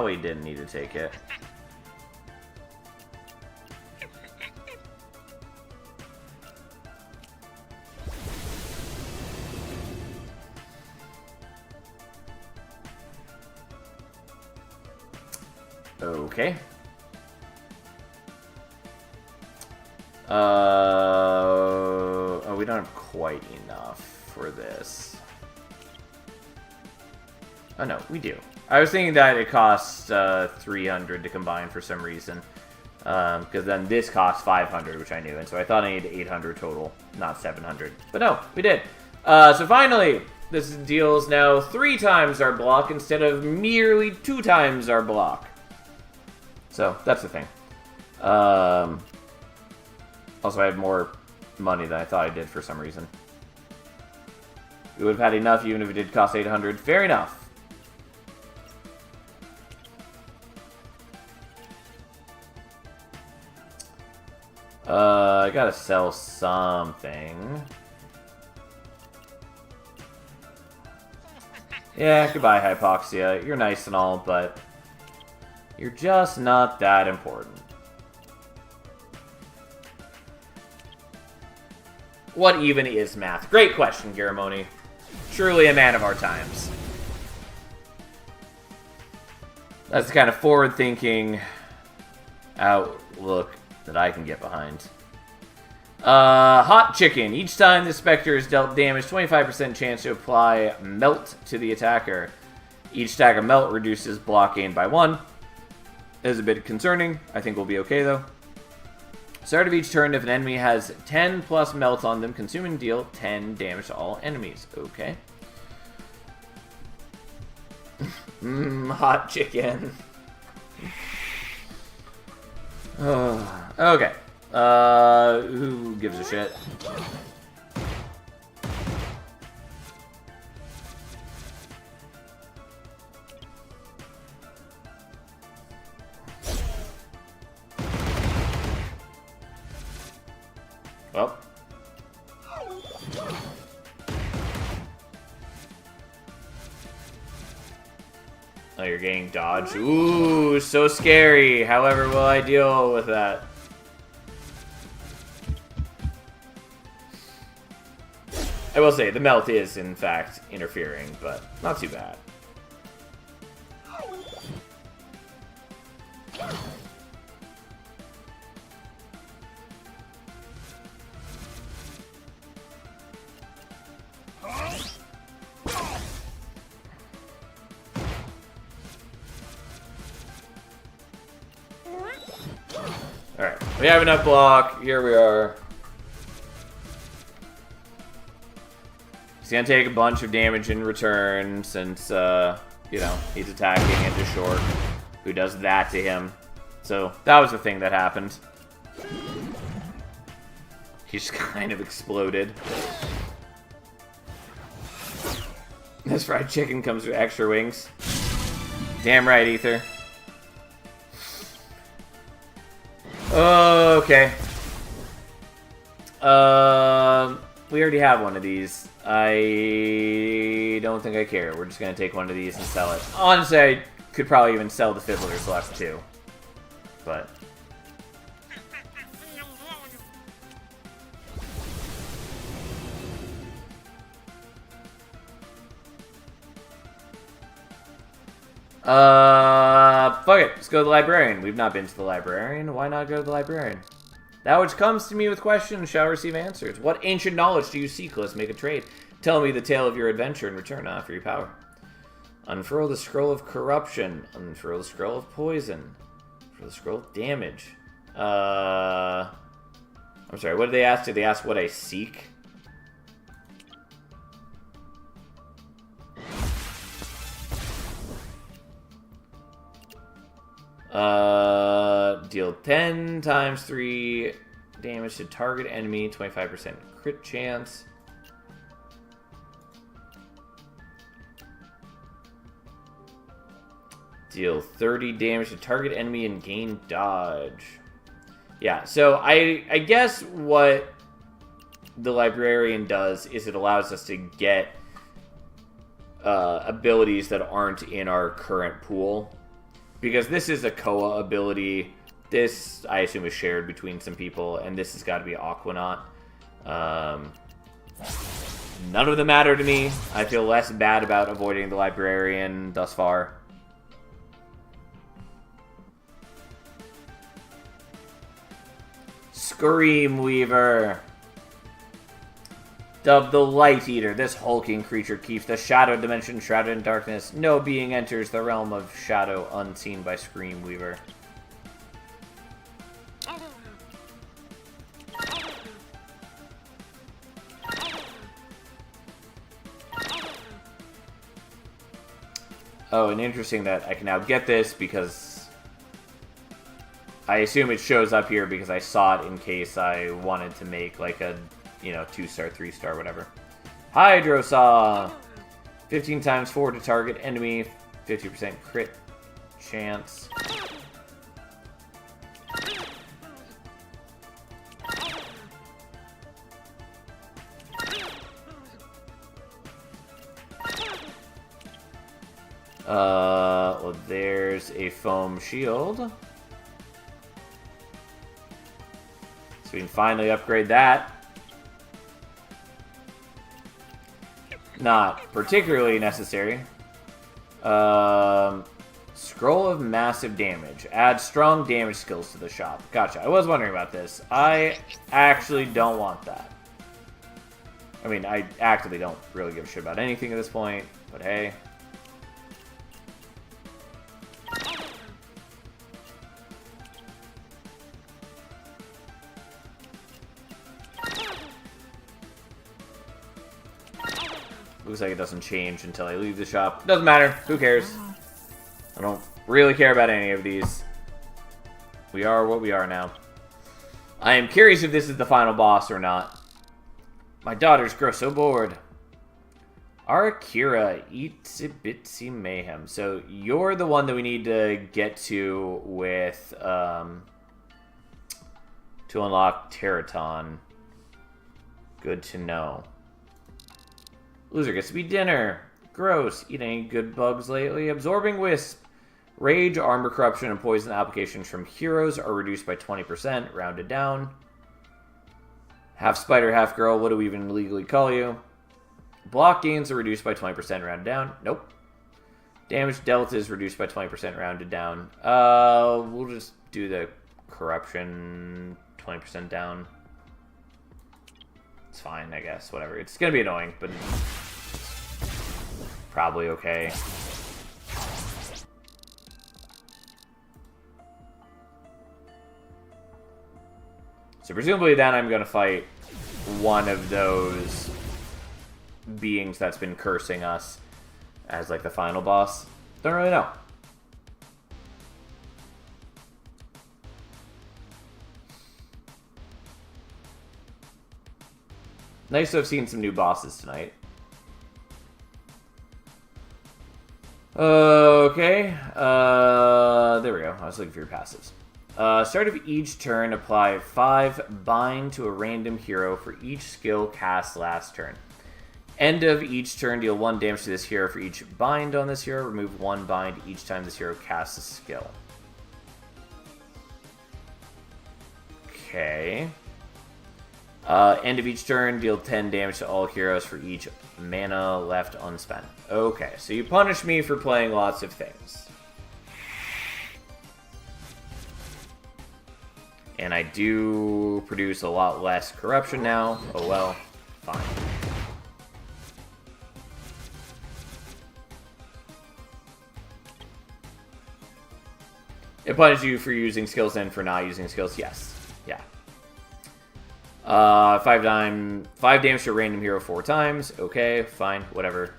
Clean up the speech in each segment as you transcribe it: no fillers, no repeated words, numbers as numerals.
probably didn't need to take it. Okay. Oh, we don't have quite enough for this. Oh, no, we do. I was thinking that it costs 300 to combine for some reason. Because then this costs 500, which I knew. And so I thought I needed 800 total, not 700. But no, we did. So finally, this deals now 3 times our block instead of merely 2 times our block. So, that's the thing. Also, I have more money than I thought I did for some reason. We would have had enough even if it did cost 800. Fair enough. I gotta sell something. Yeah, goodbye, Hypoxia. You're nice and all, but you're just not that important. What even is math? Great question, Garamoni. Truly a man of our times. That's the kind of forward-thinking outlook that I can get behind. Hot Chicken. Each time the Spectre is dealt damage, 25% chance to apply Melt to the attacker. Each stack of Melt reduces block gain by 1. It is a bit concerning. I think we'll be okay, though. Start of each turn, if an enemy has 10 plus Melt on them, consuming deal 10 damage to all enemies. Okay. Hot Chicken. Okay. Who gives a shit? Well. Oh, you're getting dodged. Ooh, so scary. However, will I deal with that? I will say, the Melt is, in fact, interfering, but not too bad. Alright, we have enough block. Here we are. He's gonna take a bunch of damage in return since, you know, he's attacking into Short, who does that to him. So, that was the thing that happened. He just kind of exploded. This fried chicken comes with extra wings. Damn right, Ether. Okay. We already have one of these. I don't think I care. We're just gonna take one of these and sell it. Honestly, I could probably even sell the Fiddler's Luck too. But fuck it. Let's go to the Librarian. We've not been to the Librarian. Why not go to the Librarian? That which comes to me with questions shall receive answers. What ancient knowledge do you seek? Let's make a trade. Tell me the tale of your adventure in return. Offer your power. Unfurl the scroll of corruption. Unfurl the scroll of poison. Unfurl the scroll of damage. I'm sorry, what did they ask? Did they ask what I seek? Deal 10 times 3 damage to target enemy, 25% crit chance. Deal 30 damage to target enemy and gain dodge. Yeah, so I guess what the Librarian does is it allows us to get abilities that aren't in our current pool. Because this is a Koa ability. This, I assume, is shared between some people, and this has got to be Aquanaut. None of them matter to me. I feel less bad about avoiding the Librarian thus far. Scream Weaver. Dubbed the Light Eater, this hulking creature keeps the shadow dimension shrouded in darkness. No being enters the realm of shadow unseen by Scream Weaver. Oh, and interesting that I can now get this because I assume it shows up here because I saw it in case I wanted to make like a, you know, 2-star, 3-star, whatever. Hydro Saw! 15 times forward to target enemy, 50% crit chance. Well, there's a foam shield. So we can finally upgrade that. Not particularly necessary. Scroll of Massive Damage. Add strong damage skills to the shop. Gotcha. I was wondering about this. I actually don't want that. I mean, I actively don't really give a shit about anything at this point, but hey. Looks like it doesn't change until I leave the shop. Doesn't matter. Who cares? I don't really care about any of these. We are what we are now. I am curious if this is the final boss or not. My daughters grow so bored. Arakira, Itsy Bitsy Mayhem. So you're the one that we need to get to with to unlock Teraton. Good to know. Loser gets to be dinner. Gross. Eat any good bugs lately? Absorbing Wisp. Rage, Armor Corruption, and Poison applications from heroes are reduced by 20%, rounded down. Half spider, half girl. What do we even legally call you? Block gains are reduced by 20%, rounded down. Nope. Damage dealt is reduced by 20%, rounded down. We'll just do the corruption 20% down. It's fine, I guess. Whatever. It's gonna be annoying, but probably okay. So presumably then I'm gonna fight one of those beings that's been cursing us as like the final boss. Don't really know. Nice to have seen some new bosses tonight. Okay. There we go. I was looking for your passives. Start of each turn, apply 5 bind to a random hero for each skill cast last turn. End of each turn, deal 1 damage to this hero for each bind on this hero. Remove 1 bind each time this hero casts a skill. Okay. End of each turn, deal 10 damage to all heroes for each mana left unspent. Okay, so you punish me for playing lots of things. And I do produce a lot less corruption now. Oh well, fine. It punishes you for using skills and for not using skills. Yes. Yeah. 5 damage to a random hero 4 times. Okay, fine, whatever.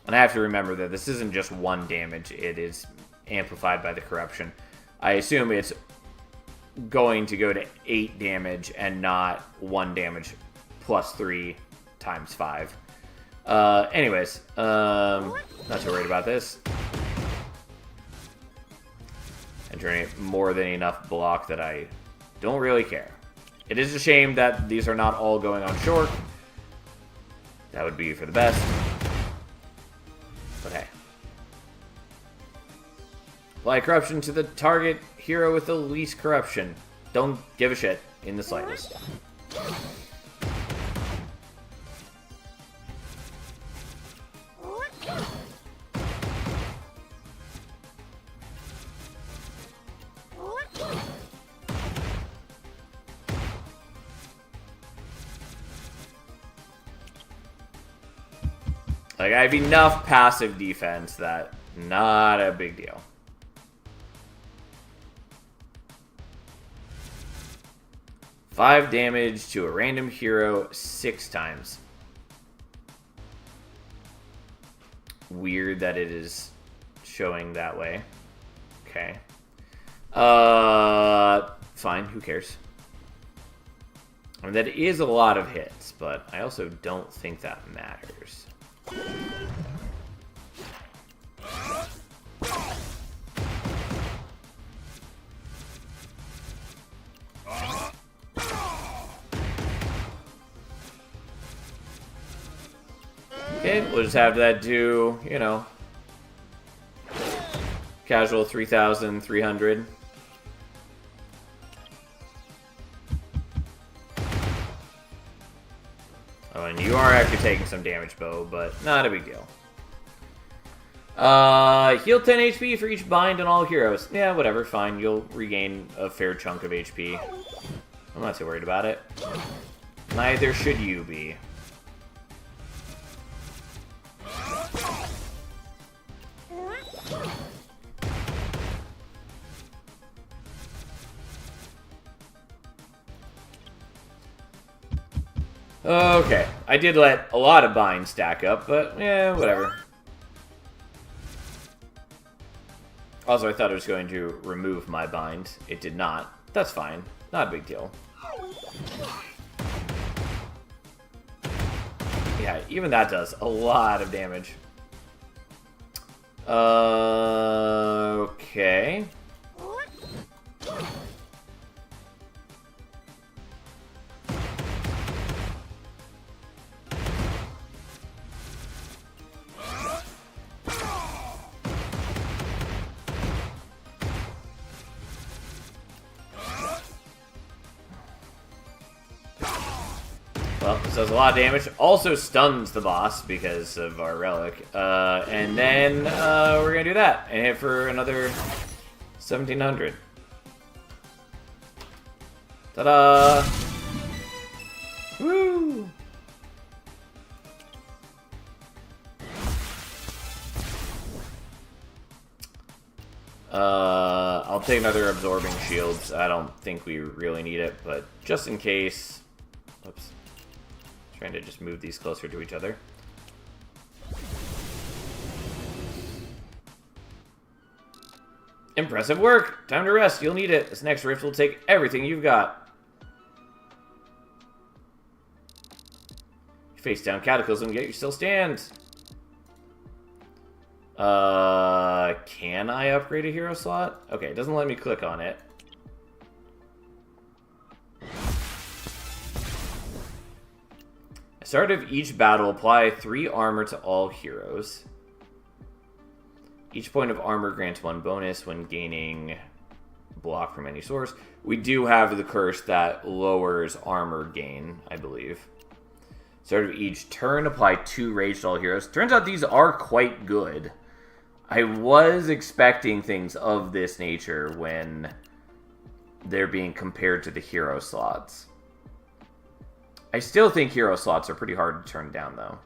And I have to remember that this isn't just 1 damage, it is amplified by the corruption. I assume it's going to go to 8 damage and not 1 damage plus 3 times 5. Anyways, not too worried about this. Entering more than enough block that I don't really care. It is a shame that these are not all going on short. That would be for the best. But hey. Apply corruption to the target hero with the least corruption. Don't give a shit in the slightest. Like, I have enough passive defense that not a big deal. Five damage to a random hero 6 times. Weird that it is showing that way. Okay. Fine, who cares? I mean, that is a lot of hits, but I also don't think that matters. Okay, we'll just have that do, you know, casual 3,300. Oh, and you are actually taking some damage, Bo, but not a big deal. Heal 10 HP for each bind on all heroes. Yeah, whatever, fine. You'll regain a fair chunk of HP. I'm not too worried about it. Neither should you be. Okay, I did let a lot of binds stack up, but yeah, whatever. Also, I thought it was going to remove my bind. It did not. That's fine. Not a big deal. Yeah, even that does a lot of damage. Okay. Well, this does a lot of damage. Also stuns the boss because of our relic. And then we're going to do that and hit for another 1,700. Ta-da! Woo! I'll take another absorbing shields. I don't think we really need it, but just in case. Oops. Trying to just move these closer to each other. Impressive work! Time to rest, you'll need it. This next rift will take everything you've got. Face down Cataclysm, yet you still stand. Can I upgrade a hero slot? Okay, it doesn't let me click on it. Start of each battle, apply 3 armor to all heroes. Each point of armor grants 1 bonus when gaining block from any source. We do have the curse that lowers armor gain, I believe. Start of each turn, apply 2 rage to all heroes. Turns out these are quite good. I was expecting things of this nature when they're being compared to the hero slots. I still think hero slots are pretty hard to turn down, though.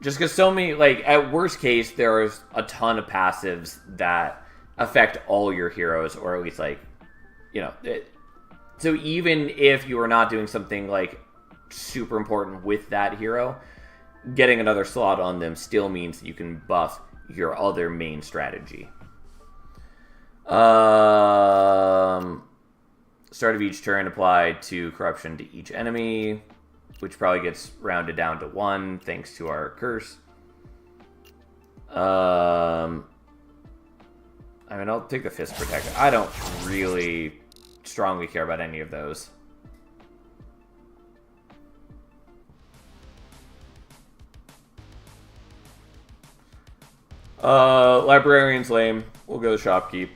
Just because so many, like, at worst case, there's a ton of passives that affect all your heroes, or at least, like, you know. So even if you are not doing something, like, super important with that hero, getting another slot on them still means that you can buff your other main strategy. Start of each turn, apply 2 corruption to each enemy, which probably gets rounded down to 1 thanks to our curse. I mean, I'll take the Fist Protector. I don't really strongly care about any of those. Librarian's lame. We'll go shopkeep.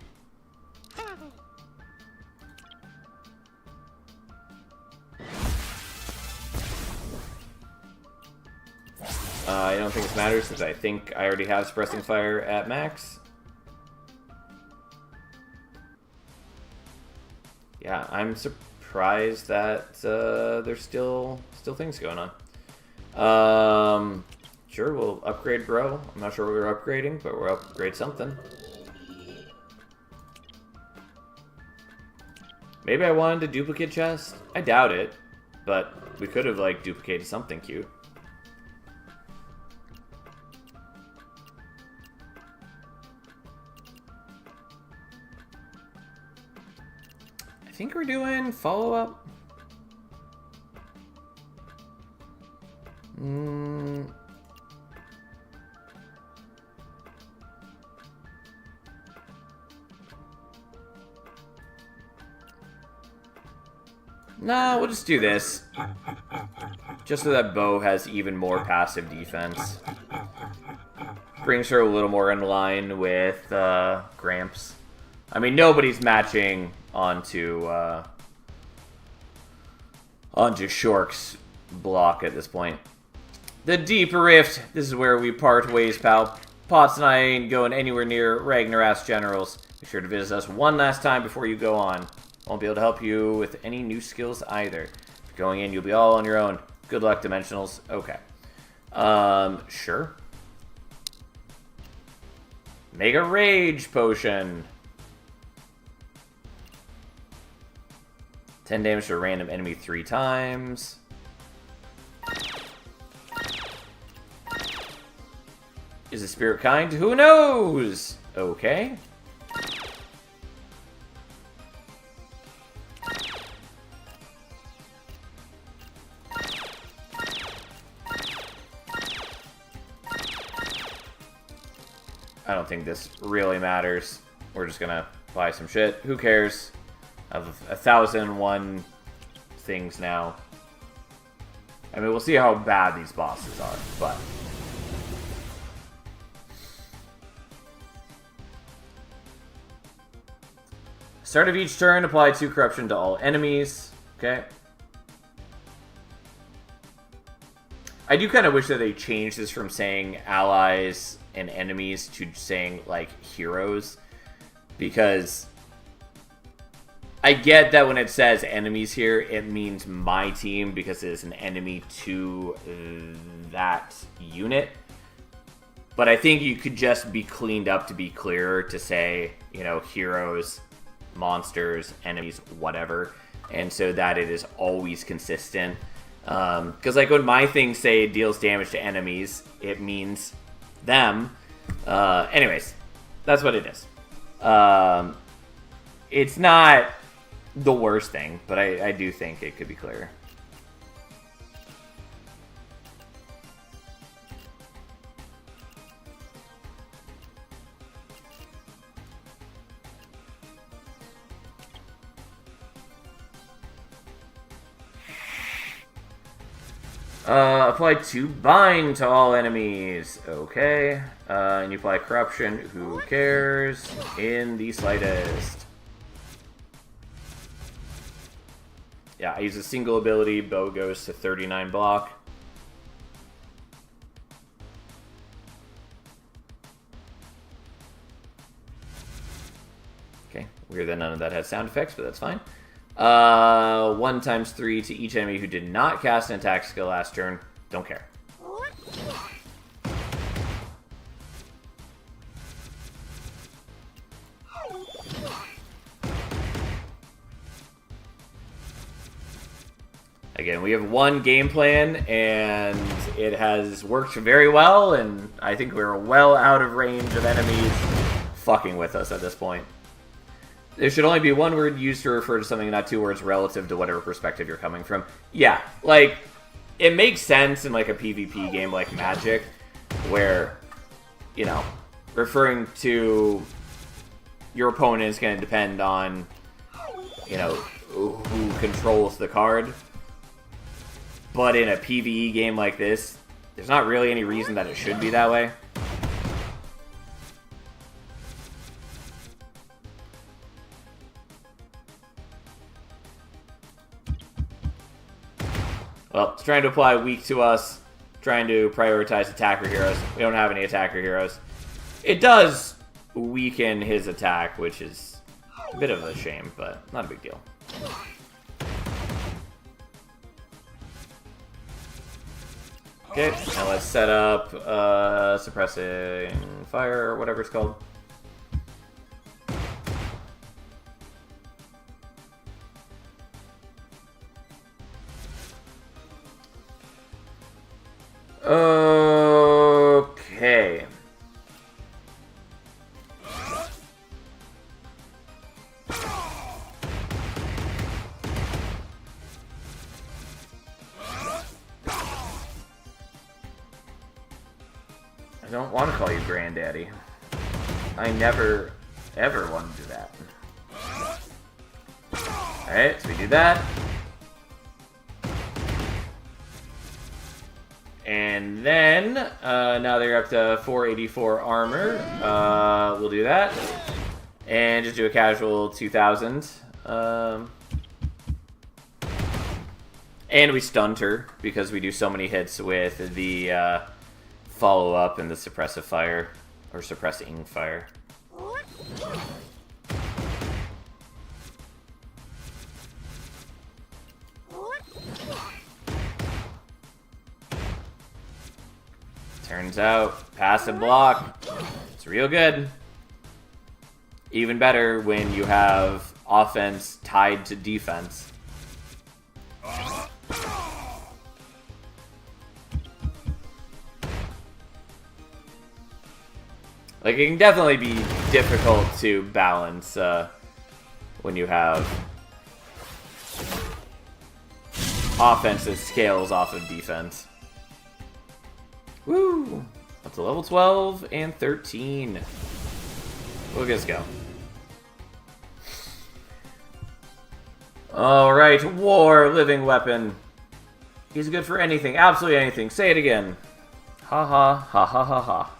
I don't think this matters since I think I already have suppressing fire at max. Yeah, I'm surprised that there's still things going on. Sure, we'll upgrade bro. I'm not sure what we're upgrading, but we'll upgrade something. Maybe I wanted a duplicate chest? I doubt it, but we could have, like, duplicated something cute. I think we're doing follow-up. No, we'll just do this. Just so that Bo has even more passive defense. Brings her a little more in line with Gramps. I mean, nobody's matching onto Shork's block at this point. The Deep Rift. This is where we part ways, pal. Potts and I ain't going anywhere near Ragnaras Generals. Be sure to visit us one last time before you go on. Won't be able to help you with any new skills either. If you're going in, you'll be all on your own. Good luck, Dimensionals. Okay. Sure. Mega Rage Potion. 10 damage to a random enemy 3 times. Is the spirit kind? Who knows? Okay. I don't think this really matters. We're just gonna buy some shit. Who cares? I have 1,001 things now. I mean, we'll see how bad these bosses are, but... Start of each turn, apply 2 corruption to all enemies. Okay. I do kind of wish that they changed this from saying allies and enemies to saying, like, heroes. Because I get that when it says enemies here, it means my team because it is an enemy to that unit. But I think you could just be cleaned up to be clearer to say, you know, heroes, monsters, enemies, whatever. And so that it is always consistent. Because, like, when my things say it deals damage to enemies, it means them. Anyways, that's what it is. It's not the worst thing, but I do think it could be clearer. Apply 2 bind to all enemies. Okay. And you apply corruption. Who cares? In the slightest. Yeah, I use a single ability. Bow goes to 39 block. Okay, weird that none of that has sound effects, but that's fine. 1 times 3 to each enemy who did not cast an attack skill last turn. Don't care. Again, we have one game plan, and it has worked very well, and I think we're well out of range of enemies fucking with us at this point. There should only be one word used to refer to something, not 2 words relative to whatever perspective you're coming from. Yeah, like, it makes sense in, like, a PvP game like Magic, where, you know, referring to your opponent is going to depend on, you know, who controls the card. But in a PvE game like this, there's not really any reason that it should be that way. Well, it's trying to apply weak to us, trying to prioritize attacker heroes. We don't have any attacker heroes. It does weaken his attack, which is a bit of a shame, but not a big deal. Okay, now let's set up suppressing fire, or whatever it's called. Okay. I don't want to call you Granddaddy. I never, ever want to do that. Alright, so we do that. And then, now they're up to 484 armor. We'll do that. And just do a casual 2000. And we stunned her, because we do so many hits with the follow-up and the suppressive fire. Or suppressing fire. Turns out, passive block, it's real good. Even better when you have offense tied to defense. Like, it can definitely be difficult to balance when you have offense that scales off of defense. Woo! Up to level 12 and 13. Look at us go. Alright, war, living weapon. He's good for anything, absolutely anything. Say it again. Ha ha, ha ha ha ha.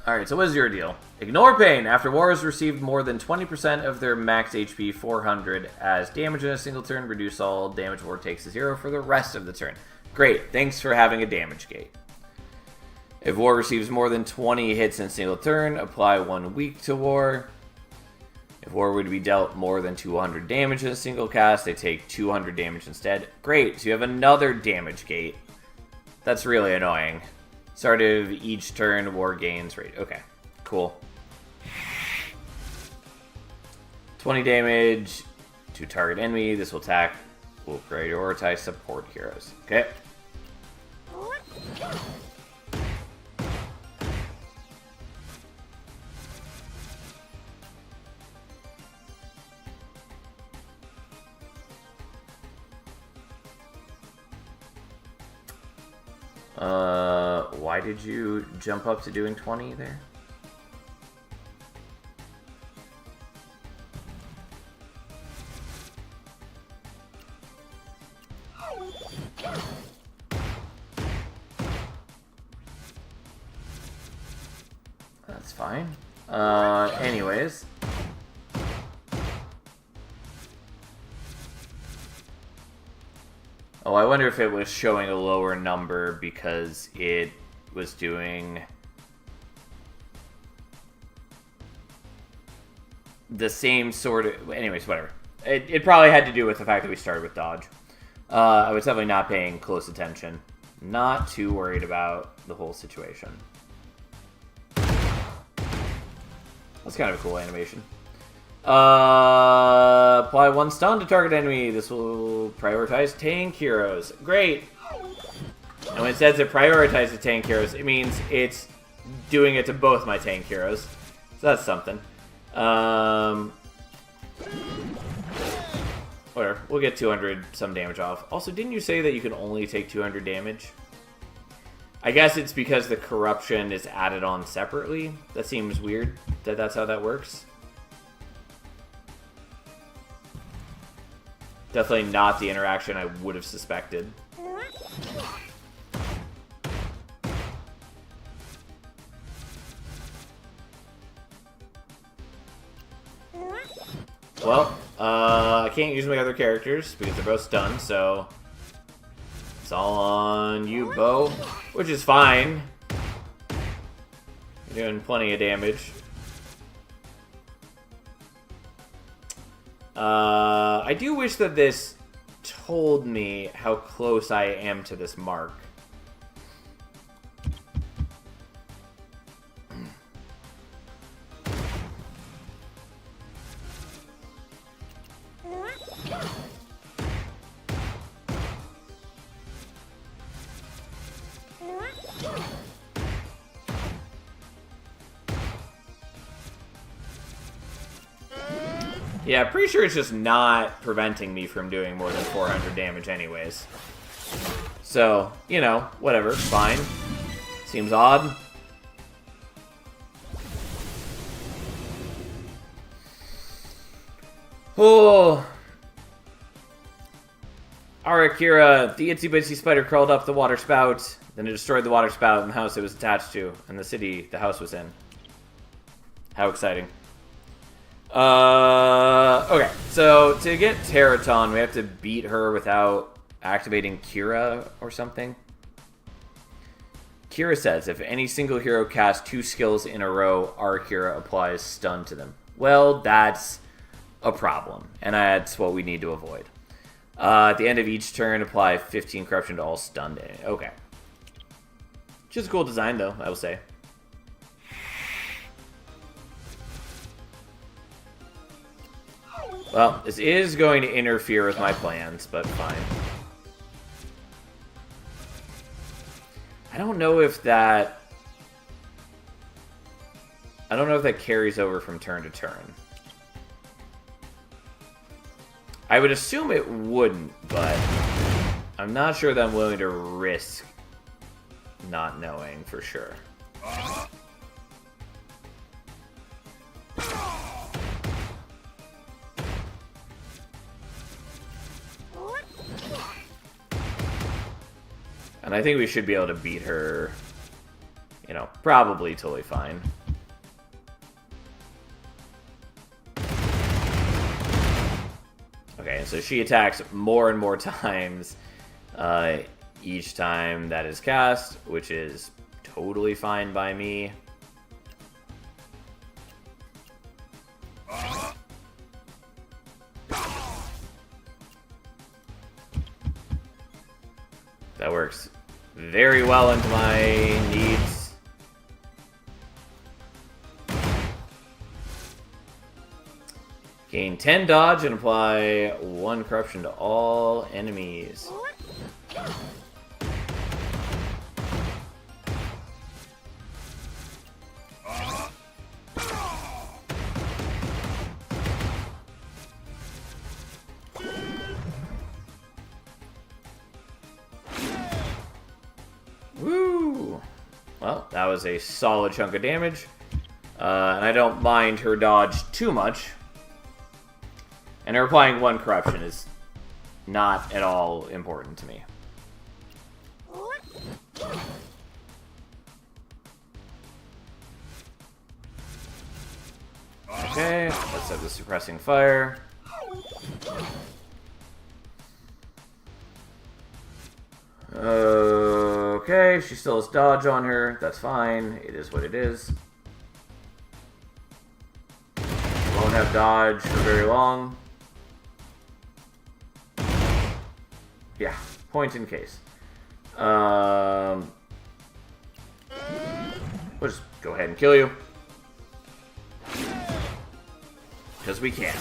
Alright, so what is your deal? Ignore pain. After warriors received more than 20% of their max HP 400 as damage in a single turn, reduce all damage war takes to 0 for the rest of the turn. Great, thanks for having a damage gate. If war receives more than 20 hits in a single turn, apply 1 weak to war. If war would be dealt more than 200 damage in a single cast, they take 200 damage instead. Great, so you have another damage gate. That's really annoying. Start of each turn, war gains rate. Okay, cool. 20 damage to target enemy. This will attack. Will prioritize support heroes. Okay. Why did you jump up to doing 20 there? That's fine. Anyways. Oh, I wonder if it was showing a lower number because it was doing the same sort of... Anyways, whatever. It probably had to do with the fact that we started with dodge. I was definitely not paying close attention. Not too worried about the whole situation. That's kind of a cool animation. Apply 1 stun to target enemy. This will prioritize tank heroes. Great! And when it says it prioritizes tank heroes, it means it's doing it to both my tank heroes. So that's something. Whatever. We'll get 200 some damage off. Also, didn't you say that you can only take 200 damage? I guess it's because the corruption is added on separately. That seems weird that that's how that works. Definitely not the interaction I would have suspected. Well, I can't use my other characters because they're both stunned, so it's all on you, Bo, which is fine. You're doing plenty of damage. I do wish that this told me how close I am to this mark. Yeah, pretty sure it's just not preventing me from doing more than 400 damage anyways. So, you know, whatever, fine. Seems odd. Oh. Arakira, the itsy bitsy spider crawled up the water spout, then it destroyed the water spout and the house it was attached to, and the city the house was in. How exciting. Okay, so to get Teraton, we have to beat her without activating Kira or something. Kira says, if any single hero casts 2 skills in a row, Arakira applies stun to them. Well, that's a problem, and that's what we need to avoid. At the end of each turn, apply 15 corruption to all stunned. Okay. Just a cool design, though, I will say. Well, this is going to interfere with my plans, but fine. I don't know if that carries over from turn to turn. I would assume it wouldn't, but I'm not sure that I'm willing to risk not knowing for sure. And I think we should be able to beat her, you know, probably totally fine. Okay, so she attacks more and more times each time that is cast, which is totally fine by me. That works very well into my needs. Gain 10 dodge and apply 1 corruption to all enemies. Woo! Well, that was a solid chunk of damage. And I don't mind her dodge too much. And her applying 1 corruption is not at all important to me. Okay, let's have the suppressing fire. Okay, she still has dodge on her. That's fine. It is what it is. Won't have dodge for very long. Yeah, point in case. We'll just go ahead and kill you. Because we can.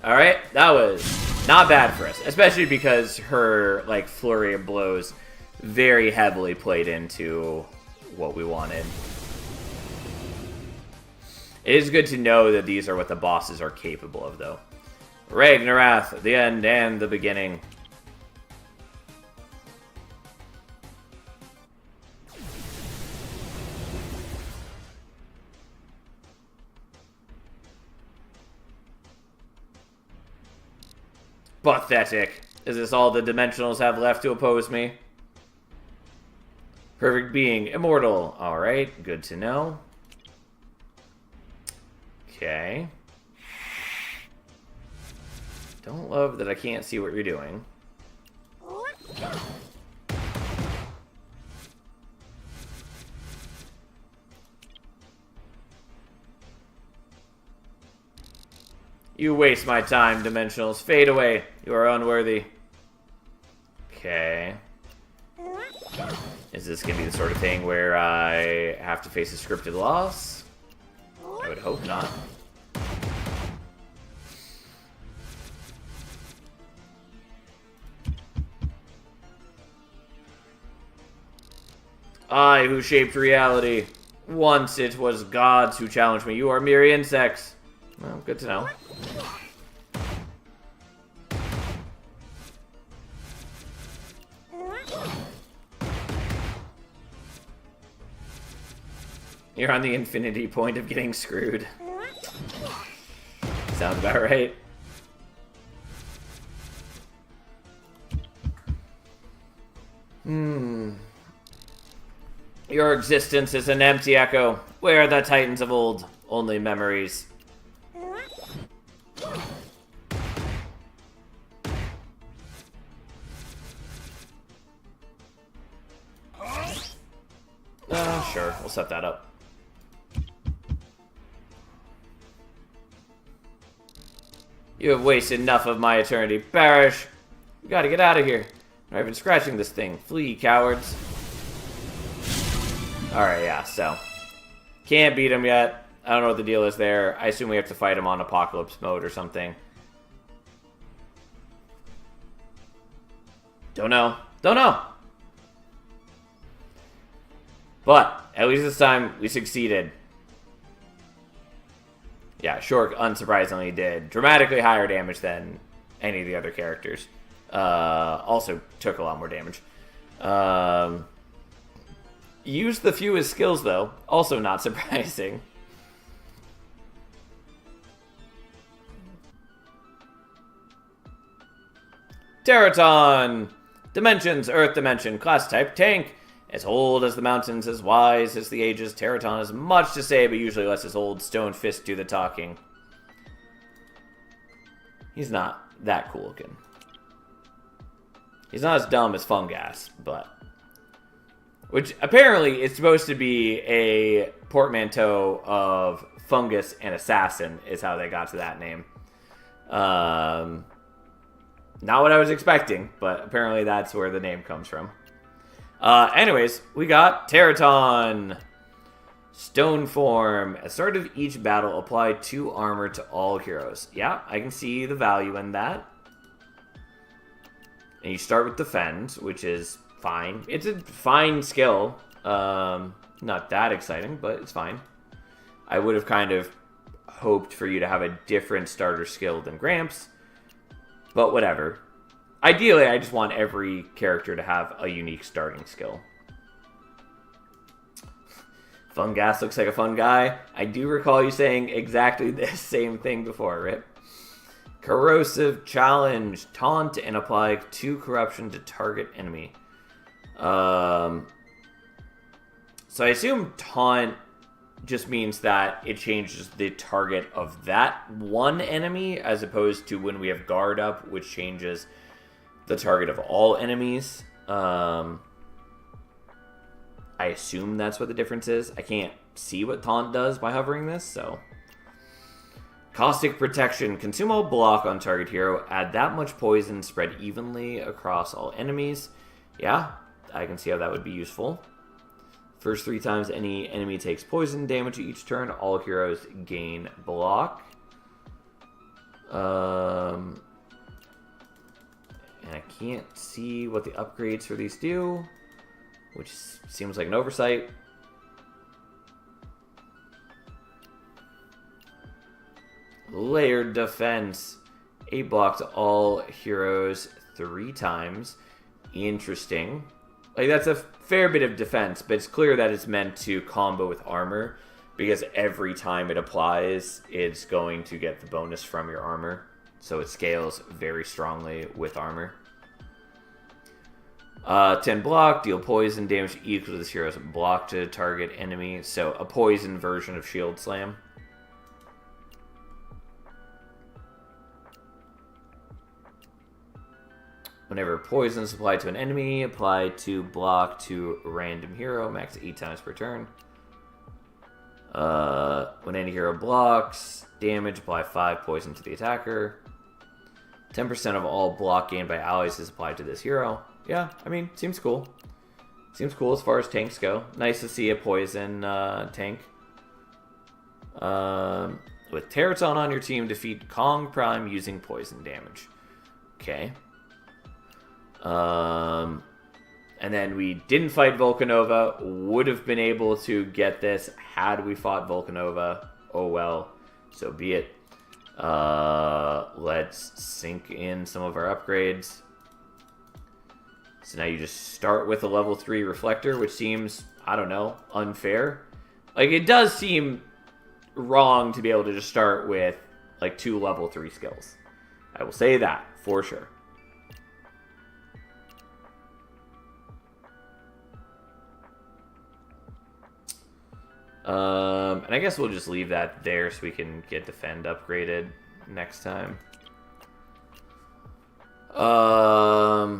Alright, that was not bad for us. Especially because her, like, flurry of blows very heavily played into what we wanted. It is good to know that these are what the bosses are capable of, though. Ragnarath, the end and the beginning. Pathetic. Is this all the dimensionals have left to oppose me? Perfect being, immortal. Alright, good to know. Okay. Don't love that I can't see what you're doing. You waste my time, Dimensionals. Fade away. You are unworthy. Okay. Is this going to be the sort of thing where I have to face a scripted loss? I would hope not. I who shaped reality. Once it was gods who challenged me. You are mere insects. Well, good to know. You're on the infinity point of getting screwed. Sounds about right. Your existence is an empty echo. Where are the titans of old? Only memories. Sure, we'll set that up. You have wasted enough of my eternity. Perish! We gotta get out of here. I've been scratching this thing. Flee, cowards. Alright, yeah, so. Can't beat him yet. I don't know what the deal is there. I assume we have to fight him on Apocalypse mode or something. Don't know. Don't know! But, at least this time, we succeeded. Yeah, Shork, unsurprisingly, did dramatically higher damage than any of the other characters. Also took a lot more damage. Used the fewest skills, though. Also not surprising. Teraton! Dimensions, Earth Dimension, class type, tank. As old as the mountains, as wise as the ages, Teraton has much to say, but usually lets his old stone fist do the talking. He's not that cool looking. He's not as dumb as Fungas, but... Which, apparently, is supposed to be a portmanteau of Fungus and Assassin, is how they got to that name. Not what I was expecting, but apparently that's where the name comes from. Anyways, we got Teraton. Stone form. At the start of each battle, apply 2 armor to all heroes. Yeah, I can see the value in that. And you start with defend, which is fine. It's a fine skill. Not that exciting, but it's fine. I would have kind of hoped for you to have a different starter skill than Gramps. But whatever. Ideally, I just want every character to have a unique starting skill. Fungas looks like a fun guy. I do recall you saying exactly the same thing before, Rip. Corrosive challenge. Taunt and apply 2 corruption to target enemy. So I assume taunt just means that it changes the target of that one enemy, as opposed to when we have guard up, which changes the target of all enemies. I assume that's what the difference is. I can't see what taunt does by hovering this, so. Caustic protection. Consume all block on target hero. Add that much poison spread evenly across all enemies. Yeah, I can see how that would be useful. First 3 times any enemy takes poison damage each turn, all heroes gain block. And I can't see what the upgrades for these do, which seems like an oversight. Layered defense. 8 block to all heroes 3 times. Interesting. Like, that's a fair bit of defense, but it's clear that it's meant to combo with armor, because every time it applies, it's going to get the bonus from your armor. So it scales very strongly with armor. 10 block, deal poison damage equal to this hero's block to target enemy. So a poison version of Shield Slam. Whenever poison is applied to an enemy, apply to block to random hero, max 8 times per turn. When any hero blocks, damage, apply 5 poison to the attacker. 10% of all block gained by allies is applied to this hero. Yeah, I mean, seems cool. Seems cool as far as tanks go. Nice to see a poison tank. With Teraton on your team, defeat Kong Prime using poison damage. Okay. And then we didn't fight Volcanova. Would have been able to get this had we fought Volcanova. Oh well, so be it. Let's sync in some of our upgrades. So now you just start with a level 3 reflector, which seems, I don't know, unfair. Like, it does seem wrong to be able to just start with, like, 2 level 3 skills. I will say that, for sure. And I guess we'll just leave that there so we can get Defend upgraded next time. I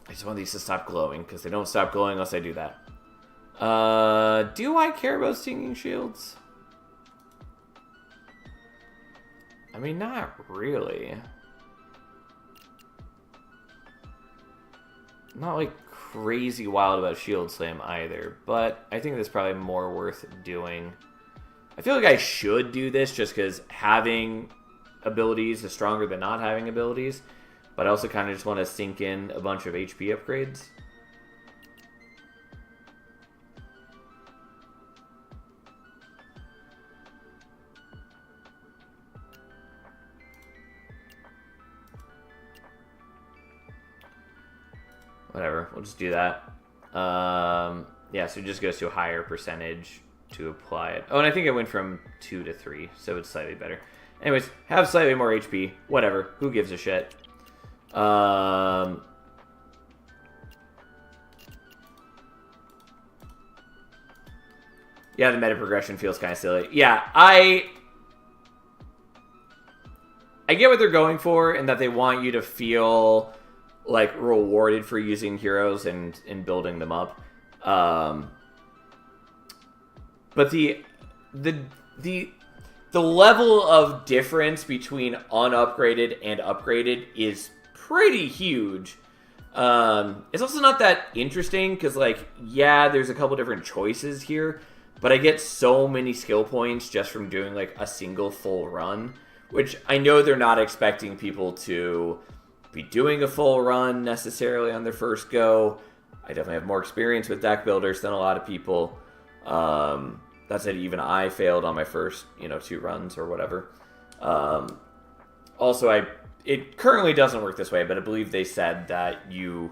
just want these to stop glowing, because they don't stop glowing unless I do that. Do I care about Stinging Shields? I mean, not really. Not like crazy wild about Shield Slam either, but I think that's probably more worth doing. I feel like I should do this just because having abilities is stronger than not having abilities, but I also kind of just want to sink in a bunch of HP upgrades. Whatever, we'll just do that. Yeah, so it just goes to a higher percentage to apply it. Oh, and I think it went from 2 to 3, so it's slightly better. Anyways, have slightly more HP. Whatever, who gives a shit? Yeah, the meta progression feels kind of silly. Yeah, I get what they're going for, and that they want you to feel like rewarded for using heroes and building them up. But the level of difference between unupgraded and upgraded is pretty huge. It's also not that interesting because, like, yeah, there's a couple different choices here, but I get so many skill points just from doing like a single full run, which I know they're not expecting people to be doing a full run necessarily on their first go. I definitely have more experience with deck builders than a lot of people. That said, even I failed on my first, 2 runs or whatever. Also, it currently doesn't work this way, but I believe they said that you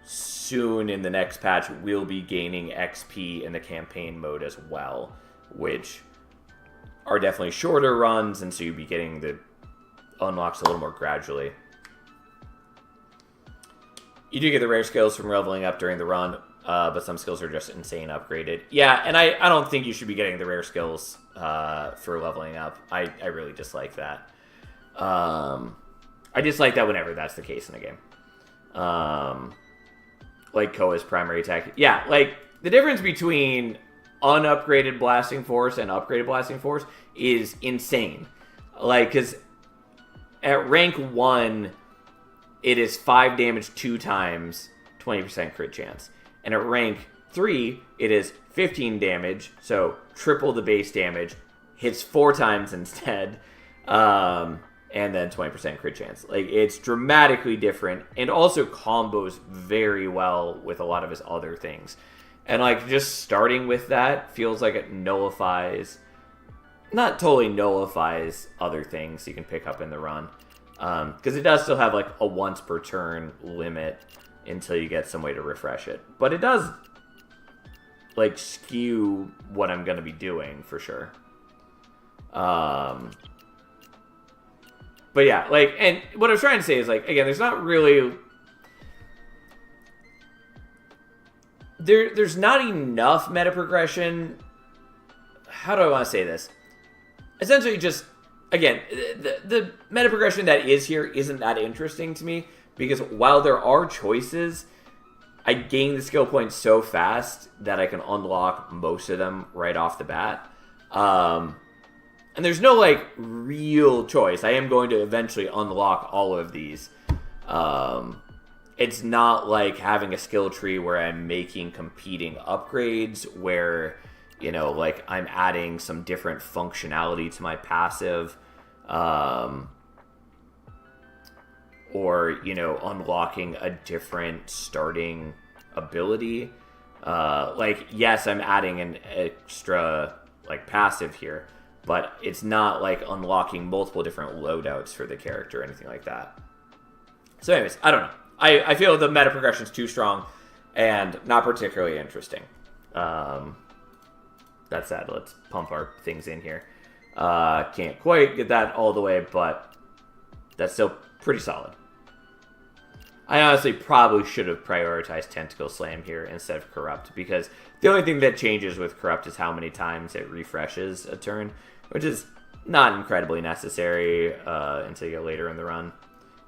soon in the next patch will be gaining XP in the campaign mode as well, which are definitely shorter runs, and so you'll be getting the unlocks a little more gradually. You do get the rare skills from leveling up during the run, but some skills are just insane upgraded. Yeah, and I don't think you should be getting the rare skills for leveling up. I really dislike that. I dislike that whenever that's the case in the game. Like Koa's primary attack. Yeah, like, the difference between unupgraded Blasting Force and upgraded Blasting Force is insane. Like, because at rank 1... it is 5 damage 2 times, 20% crit chance. And at rank 3, it is 15 damage, so triple the base damage, hits 4 times instead, and then 20% crit chance. Like, it's dramatically different, and also combos very well with a lot of his other things. And, like, just starting with that feels like it nullifies, not totally nullifies other things you can pick up in the run. Because it does still have, like, a once per turn limit until you get some way to refresh it. But it does, like, skew what I'm going to be doing, for sure. But yeah, like, and what I was trying to say is, like, again, there's not really... There's not enough meta progression. How do I want to say this? essentially just, again, the meta progression that is here isn't that interesting to me, because while there are choices, I gain the skill points so fast that I can unlock most of them right off the bat. And there's no, like, real choice. I am going to eventually unlock all of these. It's not like having a skill tree where I'm making competing upgrades, where, you know, like, I'm adding some different functionality to my passive, or, you know, unlocking a different starting ability. Like, yes, I'm adding an extra, like, passive here, but it's not like unlocking multiple different loadouts for the character or anything like that. So anyways, I don't know. I feel the meta progression is too strong and not particularly interesting. That said, let's pump our things in here. Can't quite get that all the way, but that's still pretty solid. I honestly probably should have prioritized Tentacle Slam here instead of Corrupt, because the only thing that changes with Corrupt is how many times it refreshes a turn, which is not incredibly necessary until you get later in the run.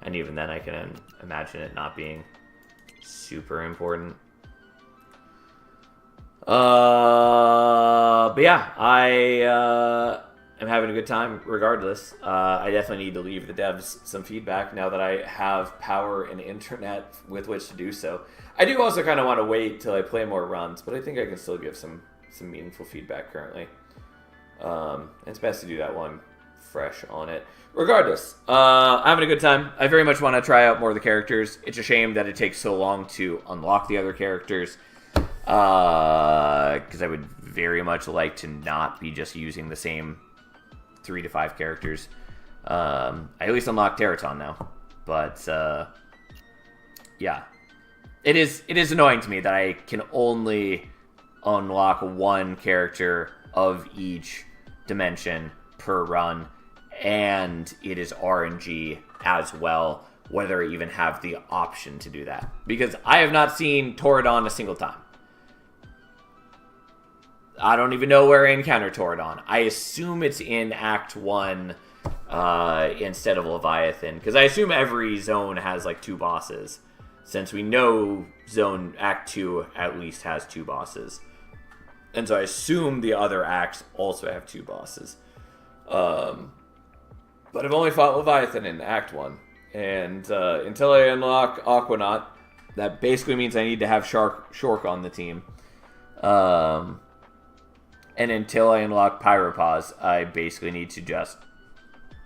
And even then, I can imagine it not being super important. But yeah, I am having a good time regardless. I definitely need to leave the devs some feedback now that I have power and internet with which to do so. I do also kind of want to wait till I play more runs, but I think I can still give some meaningful feedback currently. It's best to do that one fresh on it. Regardless, I'm having a good time. I very much want to try out more of the characters. It's a shame that it takes so long to unlock the other characters, because I would very much like to not be just using the same 3 to 5 characters. I at least unlocked Teraton now, but yeah, it is annoying to me that I can only unlock one character of each dimension per run, and it is RNG as well, whether I even have the option to do that, because I have not seen Toradon a single time. I don't even know where I encounter Toradon. I assume it's in Act 1 instead of Leviathan, because I assume every zone has like 2 bosses, since we know Zone Act 2 at least has 2 bosses. And so I assume the other acts also have 2 bosses. But I've only fought Leviathan in Act 1. And until I unlock Aquanaut, that basically means I need to have Shork on the team. And until I unlock Pyropause, I basically need to just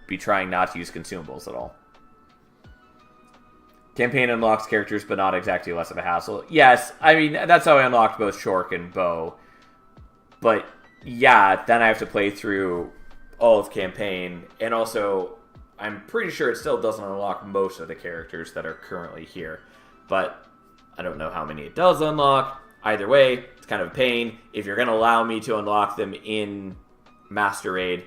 be trying not to use consumables at all. Campaign unlocks characters, but not exactly less of a hassle. Yes, I mean, that's how I unlocked both Shork and Bo. But yeah, then I have to play through all of campaign, and also I'm pretty sure it still doesn't unlock most of the characters that are currently here, but I don't know how many it does unlock. Either way, it's kind of a pain. If you're going to allow me to unlock them in Master Raid,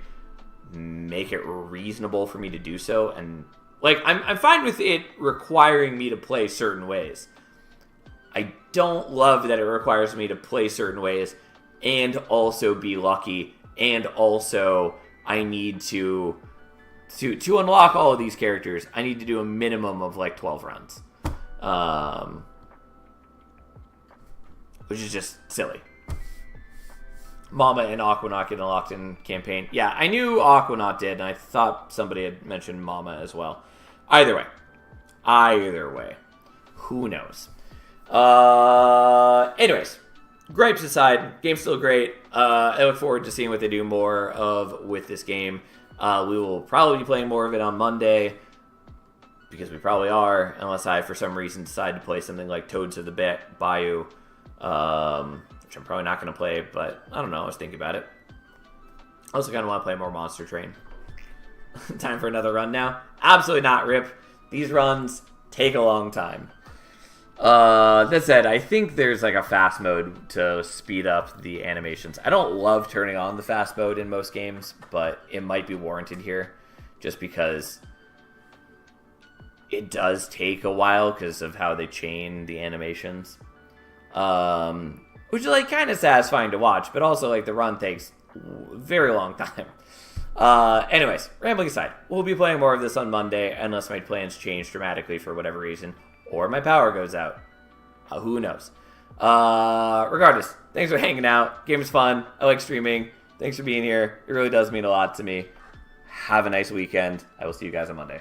make it reasonable for me to do so. And like, I'm fine with it requiring me to play certain ways. I don't love that it requires me to play certain ways and also be lucky, and also I need to unlock all of these characters, I need to do a minimum of like 12 runs. Which is just silly. Mama and Aquanaut get unlocked in campaign. Yeah, I knew Aquanaut did, and I thought somebody had mentioned Mama as well. Either way. Who knows? Anyways, gripes aside, game's still great. I look forward to seeing what they do more of with this game. We will probably be playing more of it on Monday, because we probably are, unless I, for some reason, decide to play something like Toads of the Bayou, which I'm probably not going to play, but I don't know, I was thinking about it. I also kind of want to play more Monster Train. Time for another run now? Absolutely not, Rip. These runs take a long time. That said, I think there's like a fast mode to speed up the animations. I don't love turning on the fast mode in most games, but it might be warranted here, just because it does take a while because of how they chain the animations. Which is like kind of satisfying to watch, but also like the run takes a very long time. Anyways, rambling aside, we'll be playing more of this on Monday unless my plans change dramatically for whatever reason, or my power goes out. Who knows? Regardless, thanks for hanging out. Game was fun. I like streaming. Thanks for being here. It really does mean a lot to me. Have a nice weekend. I will see you guys on Monday.